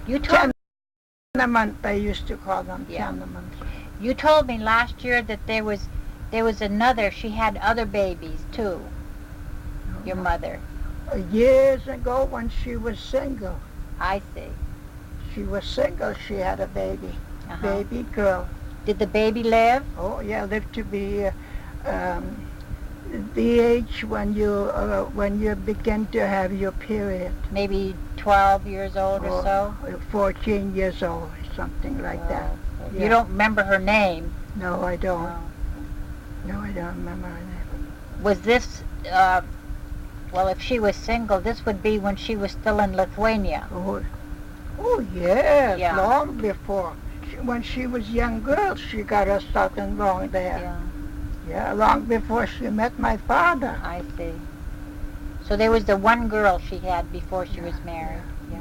You told Tenement, they used to call them Yeah. tenement. You told me last year that there was another. She had other babies too. Your mother. Years ago when she was single. I see. She was single, she had a baby. Uh-huh. Baby girl. Did the baby live? Oh, yeah, lived to be the age when you begin to have your period. Maybe 12 years old or so? 14 years old, something like that. Yeah. You don't remember her name? No, I don't. No. No, I don't remember her name. Was this, well, if she was single, this would be when she was still in Lithuania. Oh yes, Yeah. Long before. When she was young girl, she got her something wrong there. Yeah, Yeah, long before she met my father. I see. So there was the one girl she had before she was married. Yeah.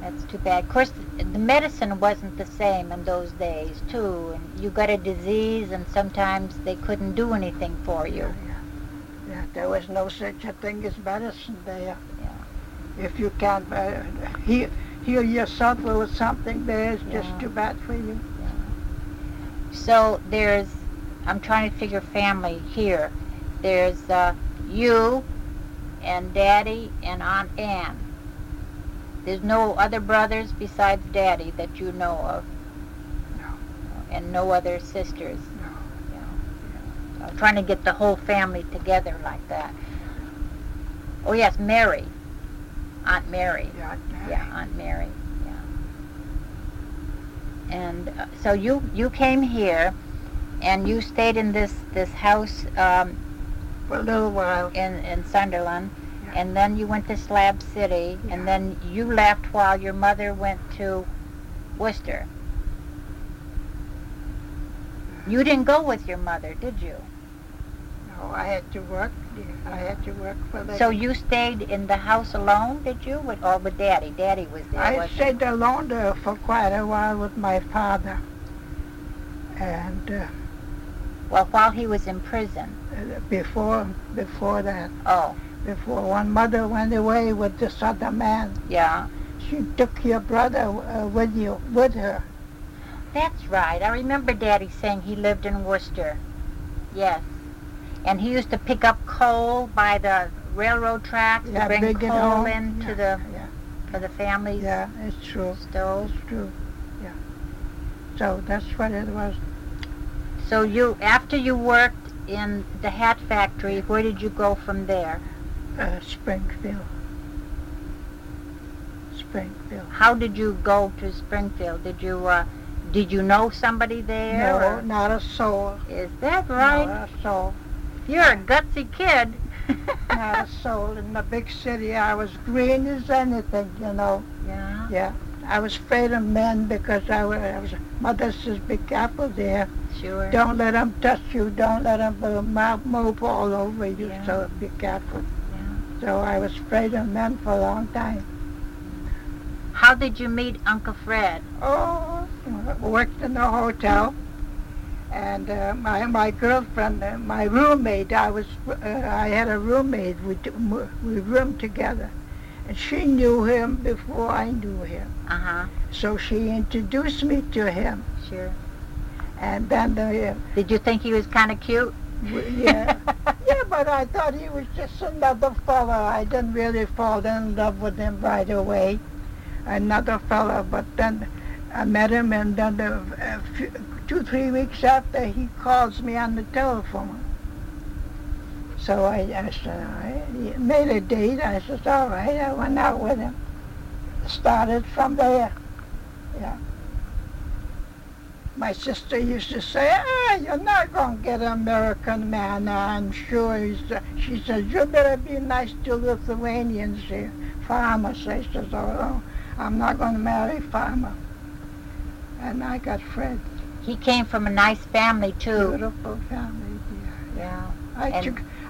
That's too bad. Of course, the medicine wasn't the same in those days, too. And you got a disease, and sometimes they couldn't do anything for you. Yeah, there was no such a thing as medicine there. Yeah. If you can't heal yourself with something there, it's just too bad for you. Yeah. So I'm trying to figure family here. There's you and Daddy and Aunt Ann. There's no other brothers besides Daddy that you know of? No. And no other sisters? No. Yeah. So I'm trying to get the whole family together like that. Oh yes, Mary. Aunt Mary. Yeah, Aunt Mary. Yeah. And so you came here, and you stayed in this house for a little while in Sunderland, Yeah. and then you went to Slab City, and then you left while your mother went to Worcester. You didn't go with your mother, did you? No, I had to work. I had to work for the. So you stayed in the house alone, did you, or with Daddy? Daddy was there. I wasn't stayed alone there for quite a while with my father, and Well, while he was in prison. before that, Oh, before when Mother went away with this other man, yeah. she took your brother with her. That's right. I remember Daddy saying he lived in Worcester. Yes. And he used to pick up coal by the railroad tracks to bring coal in for the families. Yeah, it's true. Stove. It's true. Yeah. So that's what it was. So after you worked in the hat factory, where did you go from there? Springfield. How did you go to Springfield? Did you know somebody there? No, or? not a soul. Is that right? Not a soul. You're a gutsy kid. Not a soul. In the big city, I was green as anything, you know. Yeah. Yeah. I was afraid of men because Mother says, be careful there. Sure. Don't let them touch you. Don't let them move all over you. Yeah. So be careful. Yeah. So I was afraid of men for a long time. How did you meet Uncle Fred? Oh, worked in a hotel. And my girlfriend, my roommate, I had a roommate. We roomed together, and she knew him before I knew him. Uh-huh. So she introduced me to him. Sure. And then Did you think he was kind of cute? yeah, but I thought he was just another fellow. I didn't really fall in love with him right away. Another fellow, but then I met him, and then 2-3 weeks after, he calls me on the telephone. So I said, all right. He made a date. I said, all right. I went out with him. Started from there. Yeah. My sister used to say, you're not going to get an American man, I'm sure. She says, you better be nice to Lithuanians here, farmers. I says, oh, I'm not going to marry a farmer. And I got Fred. He came from a nice family, too. Beautiful family, Yeah.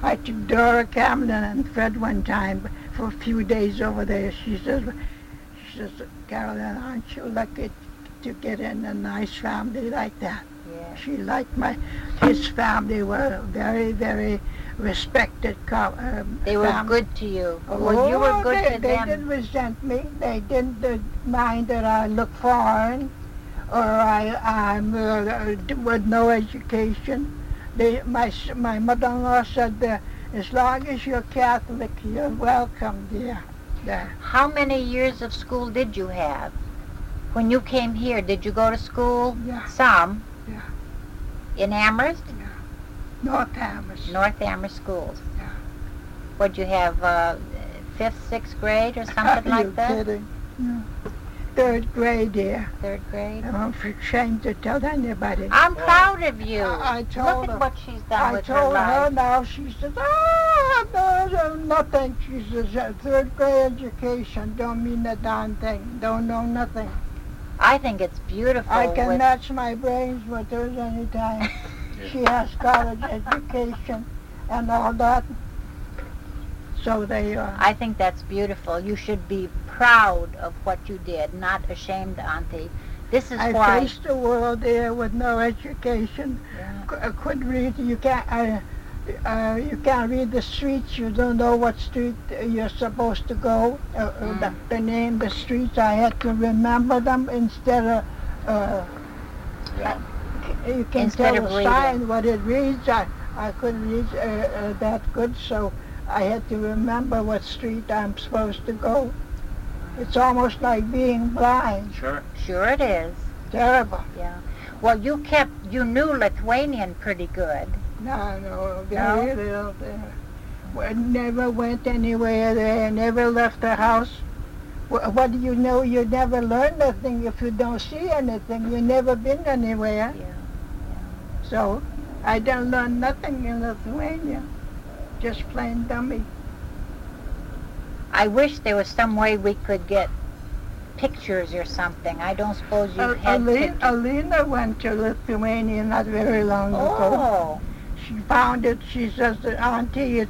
I took Dora Camden and Fred one time for a few days over there. She says, Carolyn, aren't you lucky to get in a nice family like that? Yeah. She liked his family were very, very respected They were family. good to you. Well, you were good to They them. didn't resent me. They didn't mind that I look foreign or I'm with no education. My mother-in-law said, as long as you're Catholic, you're welcome, dear. There. How many years of school did you have? When you came here, did you go to school? Yeah. Some. Yeah. In Amherst? Yeah. North Amherst. North Amherst schools. Yeah. What'd you have, 5th, 6th grade or something Are like you that? kidding? No. 3rd grade, dear. 3rd grade? I'm ashamed to tell anybody. I'm proud of you. I told Look her. at what she's done I with her told her life. now, she says, no, nothing. She says, 3rd grade education don't mean a darn thing. Don't know nothing. I think it's beautiful. I can match my brains with hers anytime. She has college education and all that. So they I think that's beautiful. You should be proud of what you did, not ashamed, Auntie. This is I why. faced the world there with no education. Yeah. Couldn't read. You can't read the streets. You don't know what street you're supposed to go. The name, the streets. I had to remember them instead of. You can Instead tell of a reading. sign what it reads. I couldn't read that good, so I had to remember what street I'm supposed to go. It's almost like being blind. Sure. Sure it is. Terrible. Yeah. Well, you knew Lithuanian pretty good. No, No? very little there. Never went anywhere there, never left the house. What do you know? You never learn nothing if you don't see anything. You've never been anywhere. Yeah. So I didn't learn nothing in Lithuania. Just plain dummy. I wish there was some way we could get pictures or something. I don't suppose you've had pictures. Alina went to Lithuania not very long ago. Oh. She found it. She says, Auntie,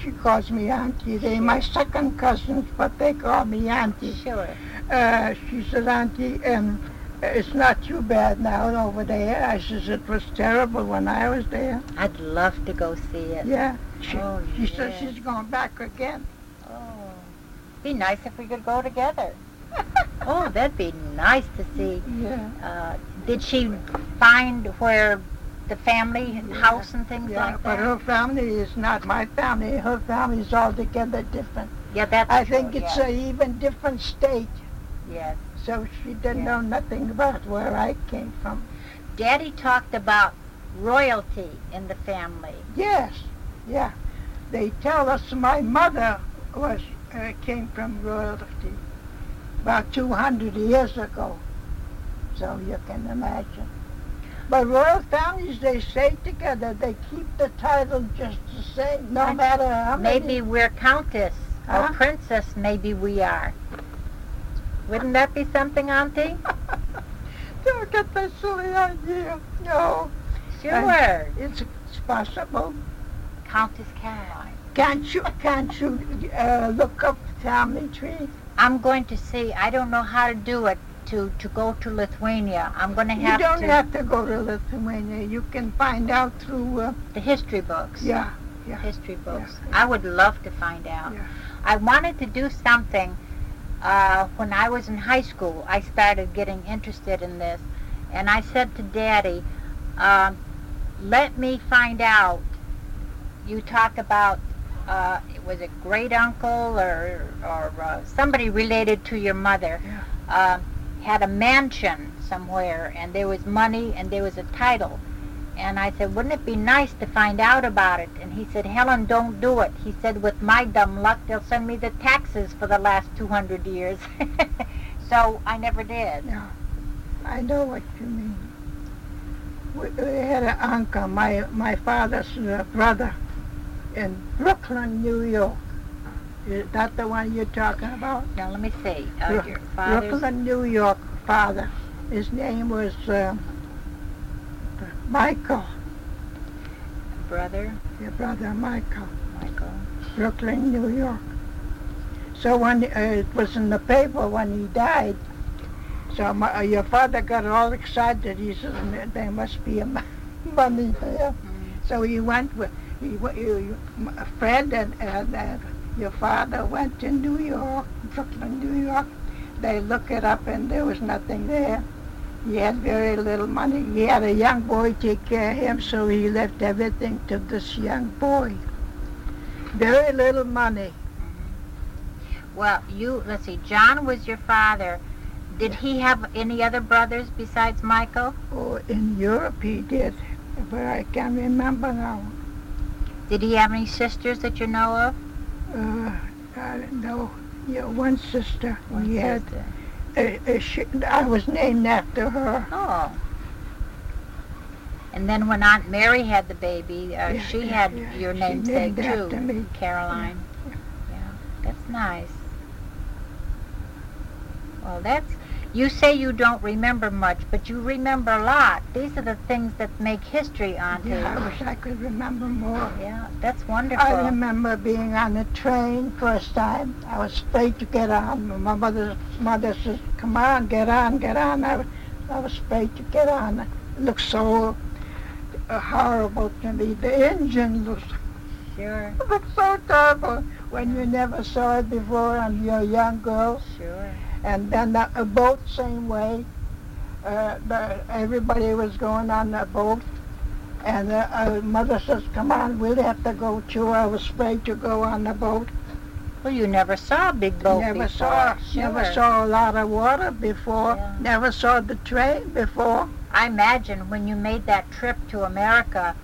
she calls me Auntie. They're my second cousins, but they call me Auntie. Sure. She says, Auntie, it's not too bad now over there. I says, it was terrible when I was there. I'd love to go see it. Yeah. Oh, She says yes. she's going back again. Oh. Be nice if we could go together. Oh, that'd be nice to see. Yeah. Did she find where the family house and things Yeah, like but that? her family is not my family. Her family is altogether different. Yeah, that's I true, think it's yes. an even different state. Yes. So she didn't Yeah. know nothing about where I came from. Daddy talked about royalty in the family. Yes, yeah. They tell us my mother came from royalty about 200 years ago. So you can imagine. But royal families, they stay together. They keep the title just the same, no matter how many. Maybe we're countess or Huh? princess, maybe we are. Wouldn't that be something, Auntie? Don't get that silly idea. No, Sure. it's possible. Countess Caroline. Can't you look up family trees? I'm going to see. I don't know how to do it to go to Lithuania. I'm going to You have don't to have to go to Lithuania. You can find out through, the history books. yeah. History books. Yeah. I would love to find out. Yeah. I wanted to do something when I was in high school. I started getting interested in this, and I said to Daddy, let me find out. You talk about was it great uncle or somebody related to your mother had a mansion somewhere, and there was money and there was a title. And I said, wouldn't it be nice to find out about it? And he said, Helen, don't do it. He said, with my dumb luck, they'll send me the taxes for the last 200 years. So I never did. Yeah. I know what you mean. We had an uncle, my father's brother, in Brooklyn, New York. Is that the one you're talking about? Now, let me see. Your father's... Brooklyn, New York, father. His name was Michael. Brother? Your brother Michael. Michael. Brooklyn, New York. So when it was in the paper when he died, so your father got all excited. He said, there must be a money there. So he went Fred and your father went to New York, Brooklyn, New York. They looked it up and there was nothing there. He had very little money. He had a young boy take care of him, so he left everything to this young boy. Very little money. Well, let's see, John was your father. Did he have any other brothers besides Michael? Oh, in Europe he did, but I can't remember now. Did he have any sisters that you know of? I don't know. Yeah, one sister. One He had. sister. I was named after her. Oh. And then when Aunt Mary had the baby, she had your she namesake named after too, me. Caroline. Yeah, that's nice. Well, you say you don't remember much, but you remember a lot. These are the things that make history, Auntie. Yeah, I wish I could remember more. Yeah, that's wonderful. I remember being on the train first time. I was afraid to get on. My mother said, "Come on, get on, get on." I was afraid to get on. It looked so horrible to me. The engine looked so terrible when you never saw it before and you're a young girl. Sure. And then a boat, same way. Everybody was going on the boat. And mother says, "Come on, we'll have to go too." I was afraid to go on the boat. Well, you never saw a big boat Never before. Never saw a lot of water before. Yeah. Never saw the train before. I imagine when you made that trip to America,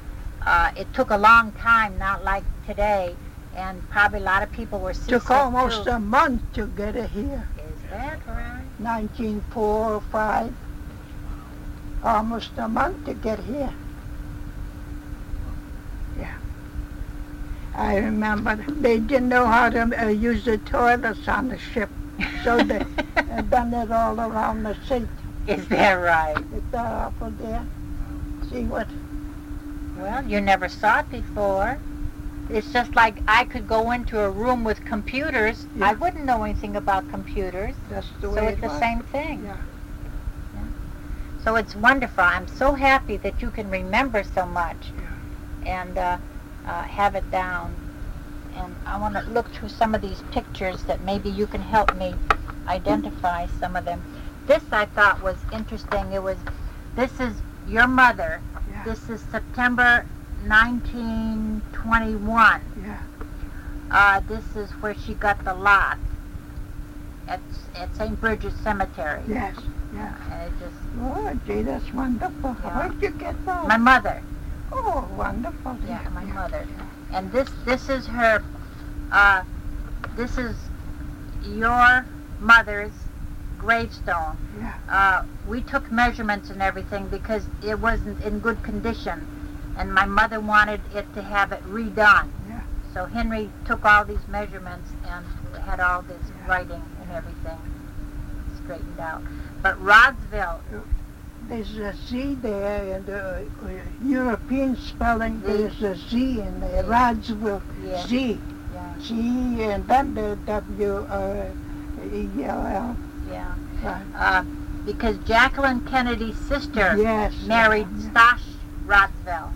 it took a long time, not like today, and probably a lot of people were seasick Took almost too. a month to get it here. Is that right? 1904 or 5. Almost a month to get here. Yeah. I remember they didn't know how to use the toilets on the ship, so they done it all around the seat. Is that right? Is that awful there? See what? Well, you never saw it before. It's just like I could go into a room with computers. Yeah. I wouldn't know anything about computers. That's the So way it's it the was. same thing. Yeah. So it's wonderful. I'm so happy that you can remember so much and have it down. And I want to look through some of these pictures that maybe you can help me identify some of them. This I thought was interesting. This is your mother. Yeah. This is September 1921. Yeah. This is where she got the lot at St. Bridget's Cemetery. Yes. Yeah. And it just, Oh, gee, that's wonderful. Yeah. Where'd you get that? my mother. Oh, wonderful. Yeah, my mother. And this is her, this is your mother's gravestone. Yeah. We took measurements and everything because it wasn't in good condition. And my mother wanted it to have it redone. Yeah. So Henry took all these measurements and had all this writing and everything straightened out. But Rodsville, There's a Z there in the European spelling. There's a Z in there. Rodsville. Yeah. Z. yeah, Z and then the W-E-L-L. yeah. Right. Because Jacqueline Kennedy's sister Yes. married Yeah. Stosh Rodsville.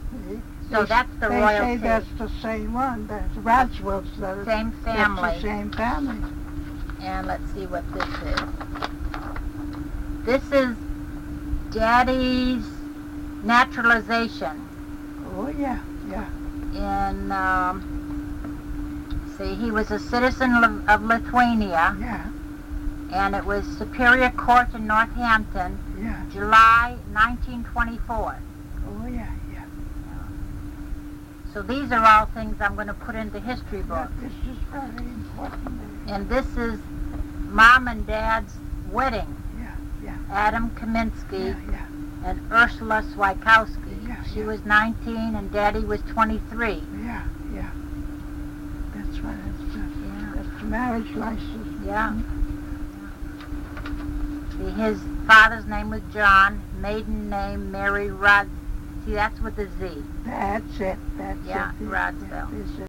So that's the they royalty. say that's the same one. That's Rodsville's. Same family. That's the same family. And let's see what this is. This is Daddy's naturalization. Oh, yeah. Yeah. In, see, he was a citizen of Lithuania, Yeah. and it was Superior Court in Northampton, Yeah. July 1924. Oh, yeah. Yeah. So these are all things I'm going to put in the history book. This is very important. And this is Mom and Dad's wedding. Yeah. Yeah. Adam Kaminsky Yeah. Yeah. and Ursula Swikowski. Yeah, She yeah. was 19 and Daddy was 23. Yeah. Yeah. That's what it's. Yeah. That's the marriage license. Yeah. See, his father's name was John, maiden name Mary Rod. See, that's with the Z. That's it. That's Yeah, it. Rodsville. That is it.